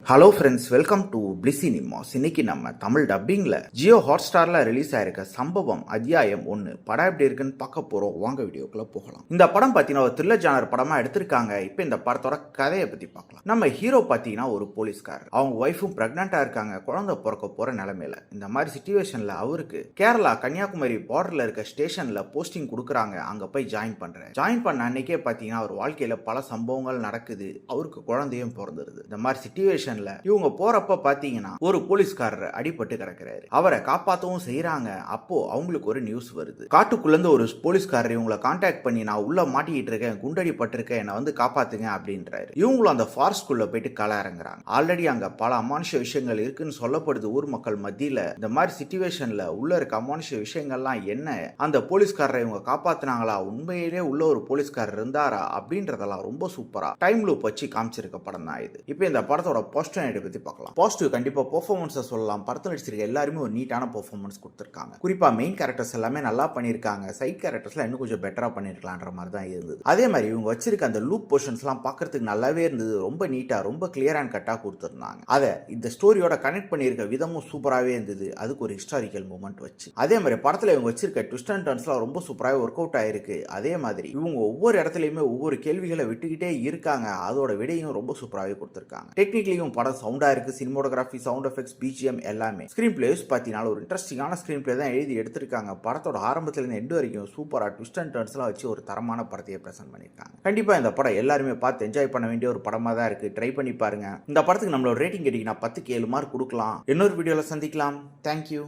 Hello friends, welcome to bliss cinemas. இன்னைக்கு நம்ம Tamil டப்பிங்ல Jio ஹாட்ஸ்டார்ல release ஆயிருக்க சம்பவம் அத்தியாயம் 1 படம் எப்படி இருக்குன்னு பார்க்க போறோம். வாங்க வீடியோக்குள்ள போகலாம். இந்த படம் பார்த்தீங்கன்னா ஒரு த்ரில்லர் ஜானர் படமா எடுத்திருக்காங்க. இப்போ இந்த படத்தோட கதையை பத்தி பார்க்கலாம். நம்ம ஹீரோ பார்த்தீங்கன்னா ஒரு போலீஸ்காரர். அவங்க ஒய்ஃபும் பிரெக்னெண்டா இருக்காங்க. குழந்தை பிறக்க போற நிலைமையில இந்த மாதிரி சிச்சுவேஷன்ல அவருக்கு கேரளா கன்னியாகுமரி பார்டர்ல இருக்க ஸ்டேஷன்ல போஸ்டிங் கொடுக்குறாங்க. அங்க போய் ஜாயின் பண்ண அன்னைக்கே பார்த்தீங்கன்னா அவர் வாழ்க்கையில பல சம்பவங்கள் நடக்குது. அவருக்கு குழந்தையும் பிறந்துருது. இந்த மாதிரி சிச்சுவேஷன் இவங்க போறப்ப பாத்தீங்கன்னா ஒரு போலீஸ்காரர் அடிபட்டு கிடக்கிறாரு. அவரை காப்பாற்றவும் செய்யறாங்க. அப்போ அவங்களுக்கு ஒரு நியூஸ் வருது. காட்டுக்குள்ள இருந்து ஒரு போலீஸ்காரர் இவங்களை கான்டாக்ட் பண்ணி, நான் உள்ள மாட்டிக்கிட்டு இருக்கேன், குண்டடி பட்டிருக்கேன், என்னை வந்து காப்பாத்துங்க அப்படின்றாரு. இவங்களும் அந்த ஃபாரஸ்ட்குள்ள போயிட்டு கள இறங்குறாங்க. ஆல்ரெடி அங்க பல அமானுஷ விஷயங்கள் இருக்குன்னு சொல்லப்படுது ஊர் மக்கள் மத்தியில. இந்த மாதிரி சிச்சுவேஷன்ல உள்ள இருக்க அமானுஷ விஷயங்கள்லாம் என்ன, அந்த போலீஸ்காரரை இவங்க காப்பாத்தினாங்களா, உண்மையிலே உள்ள ஒரு போலீஸ்காரர் இருந்தாரா அப்படின்றதெல்லாம் ரொம்ப சூப்பரா டைம் லூப் வச்சு காமிச்சிருக்க படம் தான் இது. இப்போ இந்த படத்தோட பத்தி பார்க்கலாம். பாசிட்டிவ் கண்டிப்பா பெர்ஃபார்மன்ஸ் சொல்லலாம். படத்தில் நடிச்சிருக்க எல்லாருமே ஒரு நீட்டான பெர்ஃபார்மன்ஸ் கொடுத்திருக்காங்க. குறிப்பா மெயின் கேரக்டர்ஸ் எல்லாமே நல்லா பண்ணிருக்காங்க. சைட் கேரக்டர்ஸ்லாம் இன்னும் கொஞ்சம் பெட்டரா பண்ணிருக்கலாம்ன்ற மாதிரி தான் இருந்தது. அதே மாதிரி இவங்க வச்சிருக்க அந்த லூப் போர்ஷன்ஸ்லாம் பார்க்கறதுக்கு நல்லாவே இருந்தது. ரொம்ப நீட்டா, ரொம்ப கிளியர் அண்ட் கட்டா கொடுத்திருந்தாங்க. அதை இந்த ஸ்டோரியோட கனெக்ட் பண்ணியிருக்க விதமும் சூப்பராகவே இருந்தது. அதுக்கு ஒரு ஹிஸ்டாரிக்கல் மூமெண்ட் வச்சு. அதே மாதிரி படத்தில் இவங்க வச்சிருக்க ட்விஸ்ட் அண்ட் டர்ன்ஸ்லாம் ரொம்ப சூப்பராகவே ஒர்க் அவுட் ஆயிருக்கு. அதே மாதிரி இவங்க ஒவ்வொரு இடத்துலையுமே ஒவ்வொரு கேள்விகளை விட்டுக்கிட்டே இருக்காங்க. அதோட விடையும் ரொம்ப சூப்பராகவே கொடுத்திருக்காங்க. டெக்னிக்கலியும் படம் சவுண்டா இருக்கு. சினிமோட்டோகிராஃபி, சவுண்ட் எஃபெக்ட்ஸ், பிஜிஎம் எல்லாமே. ஸ்கிரீன் பிளேஸ் பார்த்தீங்கன்னா ஒரு இன்ட்ரெஸ்டிங்கான ஸ்கிரீன் பிளே தான் எழுதி எடுத்திருக்காங்க. படத்தோட ஆரம்பத்துல இருந்து எண்டு வரைக்கும் சூப்பரா ட்விஸ்ட் அண்ட் டர்ன்ஸ்லாம் வச்சு ஒரு தரமான படத்தையே பிரசன்ட் பண்ணியிருக்காங்க. கண்டிப்பா இந்த படம் எல்லாருமே பார்த்து என்ஜாய் பண்ண வேண்டிய ஒரு படமா தான் இருக்கு. ட்ரை பண்ணி பாருங்க. இந்த படத்துக்கு நம்மளோட ரேட்டிங் கேட்டீங்கன்னா 10க்கு 7 மார்க் கொடுக்கலாம். இன்னொரு வீடியோல சந்திக்கலாம். தேங்க்யூ.